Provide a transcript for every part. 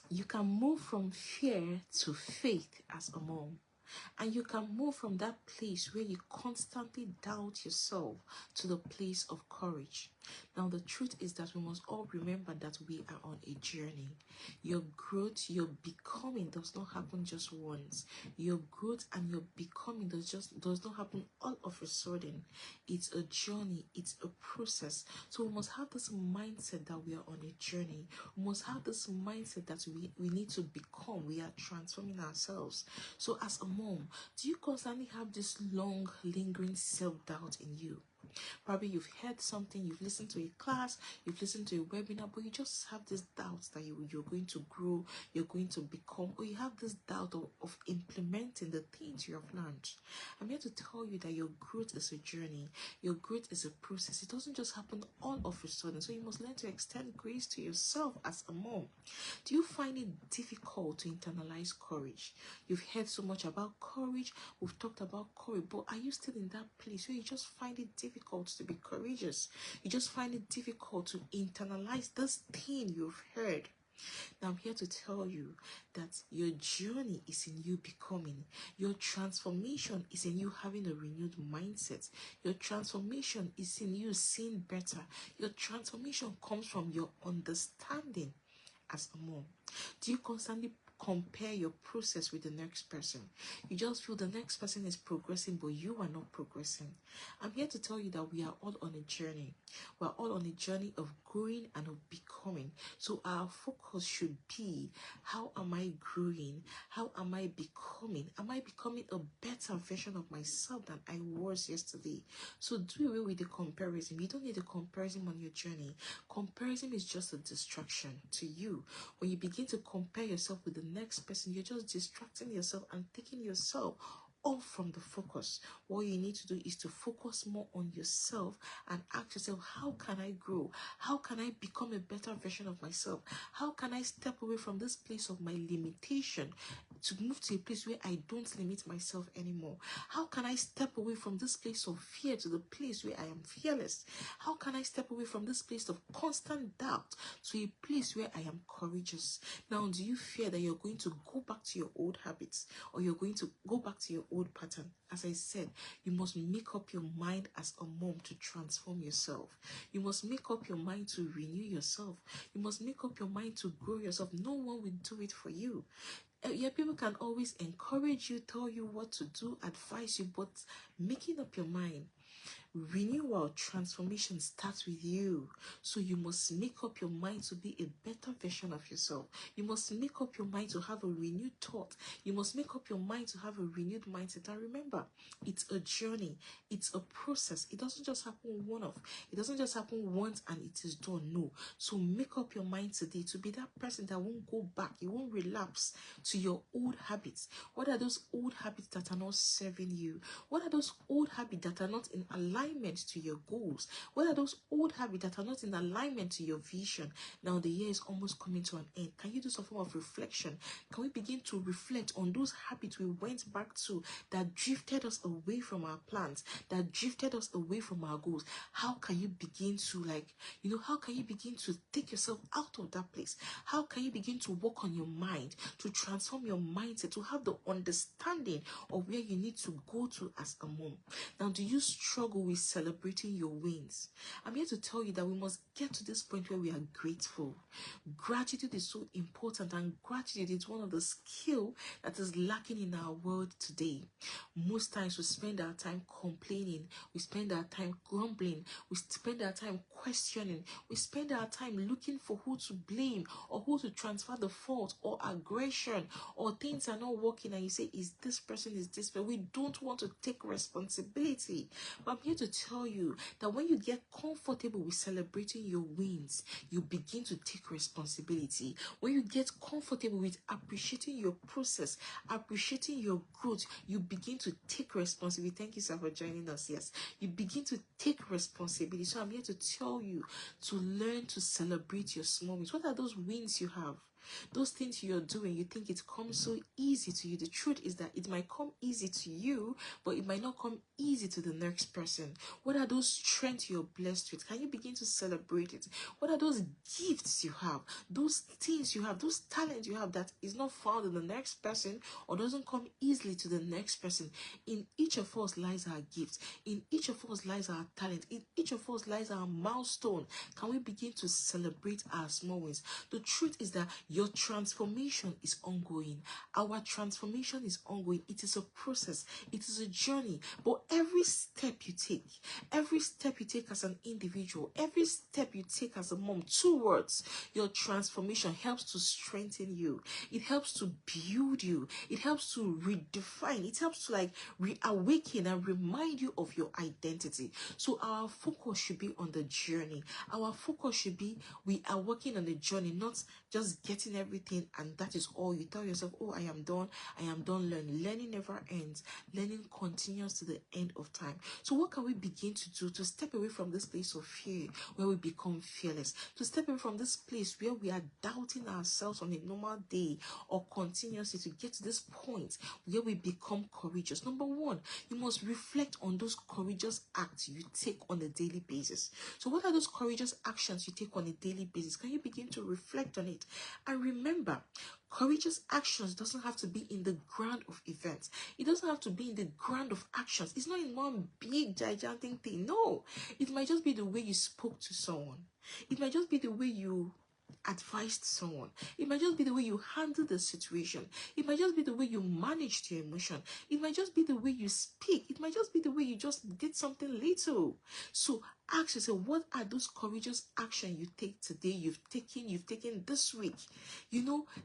You can move from fear to faith as a mom. And you can move from that place where you constantly doubt yourself to the place of courage. Now, the truth is that we must all remember that we are on a journey. Your growth, your becoming does not happen just once. Your growth and your becoming does not happen all of a sudden. It's a journey, it's a process. So we must have this mindset that we are on a journey. We must have this mindset that we need to become. We are transforming ourselves. So as a mom, do you constantly have this long, lingering self-doubt in you? Probably you've heard something, you've listened to a class, you've listened to a webinar, but you just have this doubt that you're going to grow, you're going to become, or you have this doubt of implementing the things you have learned. I'm here to tell you that your growth is a journey. Your growth is a process. It doesn't just happen all of a sudden. So you must learn to extend grace to yourself as a mom. Do you find it difficult to internalize courage? You've heard so much about courage. We've talked about courage, but are you still in that place where you just find it difficult to be courageous? You just find it difficult to internalize this thing you've heard. Now I'm here to tell you that your journey is in you becoming. Your transformation is in you having a renewed mindset. Your transformation is in you seeing better. Your transformation comes from your understanding as a mom. Do you constantly compare your process with the next person? You just feel the next person is progressing, but you are not progressing. I'm here to tell you that we are all on a journey. We're all on a journey of growing and of becoming. So our focus should be, how am I growing? How am I becoming? Am I becoming a better version of myself than I was yesterday? So do away with the comparison. You don't need a comparison on your journey. Comparison is just a distraction to you. When you begin to compare yourself with the next person, you're just distracting yourself and taking yourself off from the focus. What you need to do is to focus more on yourself and ask yourself, how can I grow? How can I become a better version of myself? How can I step away from this place of my limitation to move to a place where I don't limit myself anymore? How can I step away from this place of fear to the place where I am fearless? How can I step away from this place of constant doubt to a place where I am courageous? Now, do you fear that you're going to go back to your old habits, or you're going to go back to your old pattern? As I said, you must make up your mind as a mom to transform yourself. You must make up your mind to renew yourself. You must make up your mind to grow yourself. No one will do it for you. Yeah, people can always encourage you, tell you what to do, advise you, but making up your mind, renewal, transformation starts with you. So you must make up your mind to be a better version of yourself. You must make up your mind to have a renewed thought. You must make up your mind to have a renewed mindset. And remember, it's a journey. It's a process. It doesn't just happen one-off. It doesn't just happen once and it is done. No. So make up your mind today to be that person that won't go back. You won't relapse to your old habits. What are those old habits that are not serving you? What are those old habits that are not in alignment to your goals? What are those old habits that are not in alignment to your vision? Now the year is almost coming to an end. Can you do some form of reflection? Can we begin to reflect on those habits we went back to that drifted us away from our plans, that drifted us away from our goals? How can you begin to how can you begin to take yourself out of that place? How can you begin to work on your mind, to transform your mindset, to have the understanding of where you need to go to as a mom? Now, do you struggle with celebrating your wins? I'm here to tell you that we must get to this point where we are grateful. Gratitude is so important, and gratitude is one of the skills that is lacking in our world today. Most times we spend our time complaining, we spend our time grumbling, we spend our time questioning, we spend our time looking for who to blame or who to transfer the fault or aggression, or things are not working and you say, is this person? We don't want to take responsibility. But I'm here to tell you that when you get comfortable with celebrating your wins, you begin to take responsibility. When you get comfortable with appreciating your process, appreciating your growth, you begin to take responsibility. Thank you, sir, for joining us. Yes, you begin to take responsibility. So I'm here to tell you to learn to celebrate your small wins. What are those wins you have? Those things you're doing, you think it comes so easy to you. The truth is that it might come easy to you, but it might not come easy to the next person. What are those strengths you're blessed with? Can you begin to celebrate it? What are those gifts you have? Those things you have, those talents you have that is not found in the next person or doesn't come easily to the next person. In each of us lies our gifts. In each of us lies our talent. In each of us lies our milestone. Can we begin to celebrate our small wins? The truth is that your transformation is ongoing. Our transformation is ongoing. It is a process. It is a journey. But every step you take as an individual, every step you take as a mom towards your transformation helps to strengthen you. It helps to build you. It helps to redefine. It helps to like reawaken and remind you of your identity. So our focus should be on the journey. Our focus should be we are working on the journey, not just getting everything and that is all. You tell yourself, oh, I am done learning. Learning never ends. Learning continues to the end of time. So what can we begin to do to step away from this place of fear where we become fearless, to step away from this place where we are doubting ourselves on a normal day or continuously, to get to this point where we become courageous? Number one, you must reflect on those courageous acts you take on a daily basis. So what are those courageous actions you take on a daily basis? Can you begin to reflect on it? And remember, courageous actions doesn't have to be in the ground of events. It doesn't have to be in the ground of actions. It's not in one big gigantic thing. No, it might just be the way you spoke to someone. It might just be the way you advised someone. It might just be the way you handled the situation. It might just be the way you managed your emotion. It might just be the way you speak. It might just be the way you just did something little. So ask yourself, what are those courageous actions you take today, you've taken this week?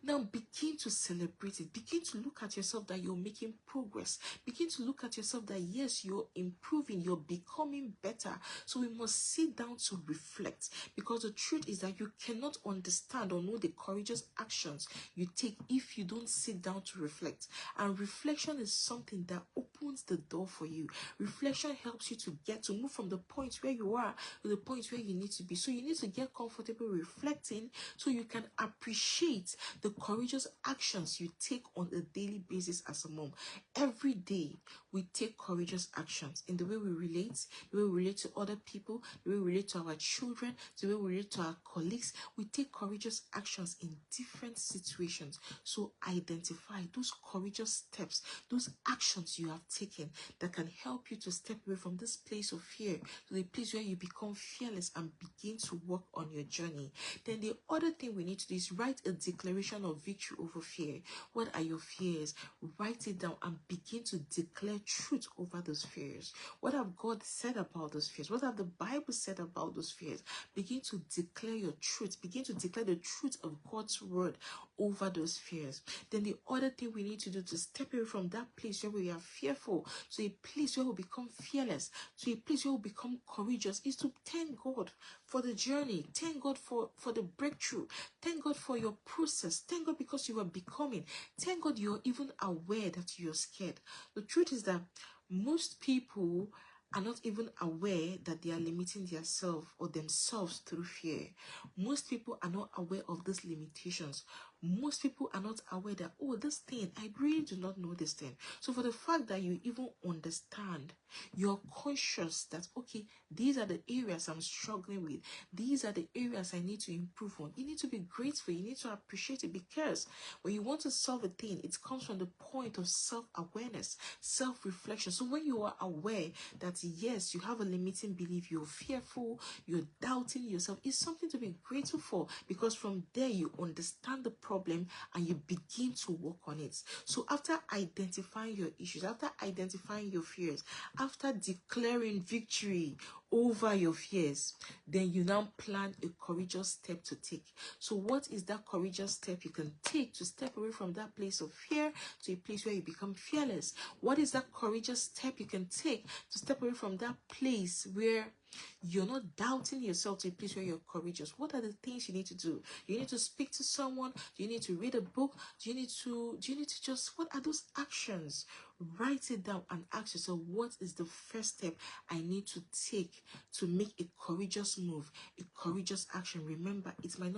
Now begin to celebrate it. Begin to look at yourself that you're making progress. Begin to look at yourself that yes, you're improving, you're becoming better. So we must sit down to reflect, because the truth is that you cannot understand or know the courageous actions you take if you don't sit down to reflect. And reflection is something that opens the door for you. Reflection helps you to move from the point where you are to the point where you need to be. So you need to get comfortable reflecting so you can appreciate the courageous actions you take on a daily basis as a mom. Every day we take courageous actions in the way we relate, the way we relate to other people, the way we relate to our children, the way we relate to our colleagues. We take courageous actions in different situations. So identify those courageous steps, those actions you have taken that can help you to step away from this place of fear to the place where you become fearless and begin to work on your journey. Then the other thing we need to do is write a declaration of victory over fear. What are your fears? Write it down and begin to declare truth over those fears. What have God said about those fears? What have the Bible said about those fears? Begin to declare your truth. Begin to declare the truth of God's word over those fears. Then the other thing we need to do to step away from that place where we are fearful to a place where we become fearless, to a place where we become courageous, is to thank God for the journey. Thank God for the breakthrough. Thank God for your process. Thank God because you are becoming. Thank God you're even aware that you're scared. The truth is that most people are not even aware that they are limiting themselves through fear. Most people are not aware of these limitations. Most people are not aware that, oh, this thing, I really do not know this thing. So for the fact that you even understand, you're conscious that, okay, these are the areas I'm struggling with. These are the areas I need to improve on. You need to be grateful. You need to appreciate it, because when you want to solve a thing, it comes from the point of self-awareness, self-reflection. So when you are aware that, yes, you have a limiting belief, you're fearful, you're doubting yourself, it's something to be grateful for, because from there you understand the problem and you begin to work on it. So after identifying your issues, after identifying your fears, after declaring victory over your fears, then you now plan a courageous step to take. So what is that courageous step you can take to step away from that place of fear to a place where you become fearless? What is that courageous step you can take to step away from that place where you're not doubting yourself to a place where you're courageous? What are the things you need to do? You need to speak to someone? Do you need to read a book? Do you need to just, what are those actions? Write it down and ask yourself, what is the first step I need to take to make a courageous move, a courageous action? Remember, it must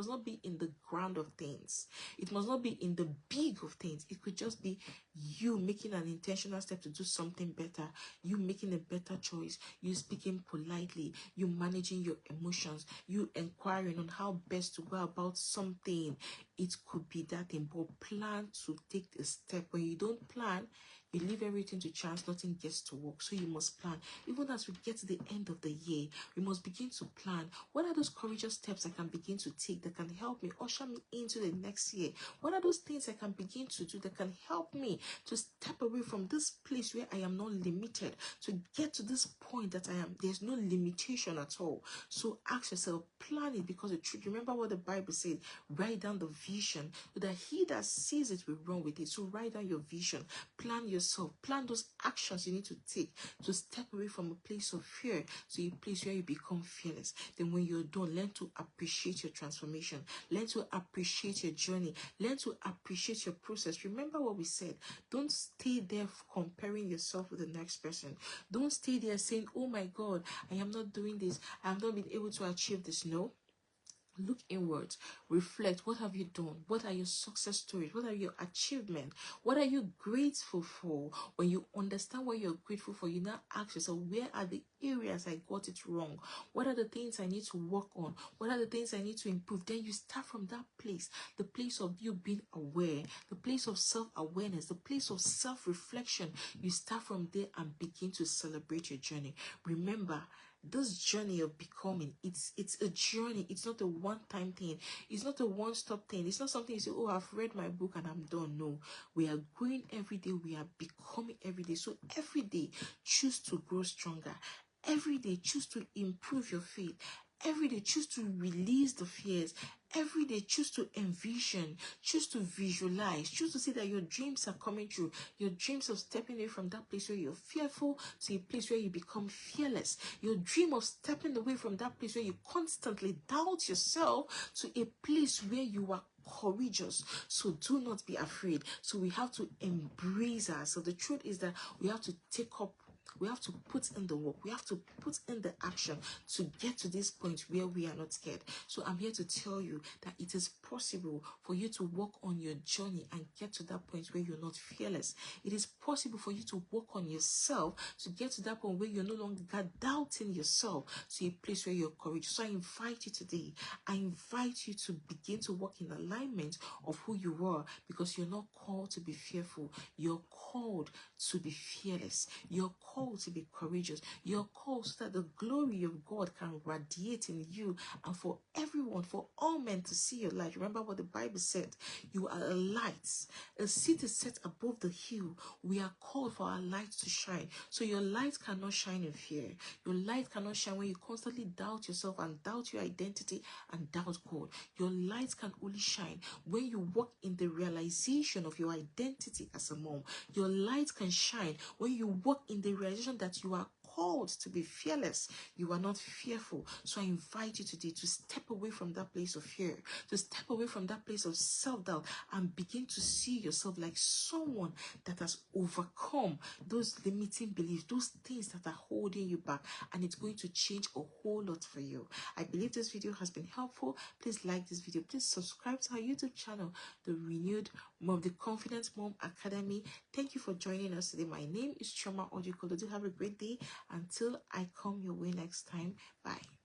not be in the ground of things. It must not be in the big of things. It could just be you making an intentional step to do something better, you making a better choice, you speaking politely, you managing your emotions, you inquiring on how best to go about something. It could be that thing, but plan to take the step. When you don't plan, you leave everything to chance, nothing gets to work. So you must plan. Even as we get to the end of the year, we must begin to plan. What are those courageous steps I can begin to take that can help me usher me into the next year? What are those things I can begin to do that can help me to step away from this place where I am not limited, to get to this point that there's no limitation at all? So ask yourself, plan it, because the truth, remember what the Bible said, write down the vision so that he that sees it will run with it. So write down your vision, plan yourself, plan those actions you need to take to step away from a place of fear to a place where you become fearless. Then when you're done, learn to appreciate your transformation, learn to appreciate your journey, learn to appreciate your process. Remember what we said, don't stay there comparing yourself with the next person. Don't stay there saying, oh my God, I am not doing this, I have not been able to achieve this. No. Look inwards, reflect. What have you done? What are your success stories? What are your achievements? What are you grateful for? When you understand what you're grateful for, you now ask yourself, where are the areas I got it wrong? What are the things I need to work on? What are the things I need to improve? Then you start from that place, the place of you being aware, the place of self-awareness, the place of self-reflection. You start from there and begin to celebrate your journey. Remember, this journey of becoming, it's a journey. It's not a one-time thing. It's not a one-stop thing. It's not something you say, oh, I've read my book and I'm done. No, we are growing every day. We are becoming every day. So every day, choose to grow stronger. Every day, choose to improve your faith. Every day, choose to release the fears. Every day, choose to envision, choose to visualize, choose to see that your dreams are coming true. Your dreams of stepping away from that place where you're fearful to a place where you become fearless. Your dream of stepping away from that place where you constantly doubt yourself to a place where you are courageous. So do not be afraid. So we have to embrace us. So the truth is that we have to we have to put in the work. We have to put in the action to get to this point where we are not scared. So I'm here to tell you that it is possible for you to work on your journey and get to that point where you're not fearless. It is possible for you to work on yourself to get to that point where you're no longer doubting yourself, to a place where you're courageous. So I invite you today. I invite you to begin to work in alignment of who you are, because you're not called to be fearful. You're called to be fearless. You're called to be courageous. You're called so that the glory of God can radiate in you and for everyone, for all men to see your light. Remember what the Bible said. You are a light. A city set above the hill. We are called for our light to shine. So your light cannot shine in fear. Your light cannot shine when you constantly doubt yourself and doubt your identity and doubt God. Your light can only shine when you walk in the realization of your identity as a mom. Your light can shine when you walk in the realization that you are called to be fearless. You are not fearful. So I invite you today to step away from that place of fear, to step away from that place of self-doubt and begin to see yourself like someone that has overcome those limiting beliefs, those things that are holding you back, and it's going to change a whole lot for you. I believe this video has been helpful. Please like this video. Please subscribe to our YouTube channel, The Renewed Mom, The Confident Mom Academy. Thank you for joining us today. My name is Chioma Ojukolo. Do have a great day. Until I come your way next time. Bye.